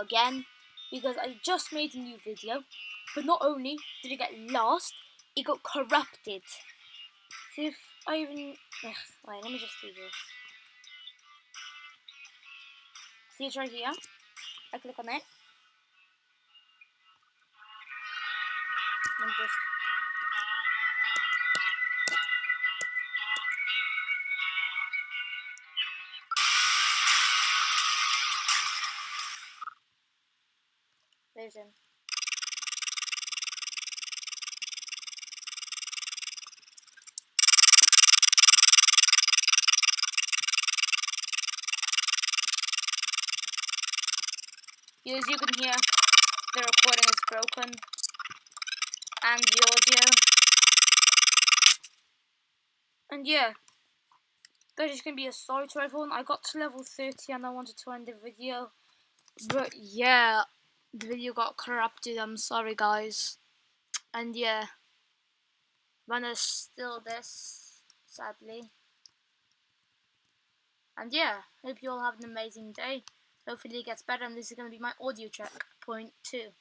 again because I just made a new video, but not only did it get lost, it got corrupted. So if I even... Wait, let me just do this. See, it's right here. I click on it. And just... There's him. As you can hear, the recording is broken, and the audio. And yeah, that is going to be a sorry to everyone. I got to level 30 and I wanted to end the video, but yeah, the video got corrupted. I'm sorry, guys. And yeah, mine is still this, sadly. And yeah, hope you all have an amazing day. Hopefully it gets better, and this is going to be my audio check point 2.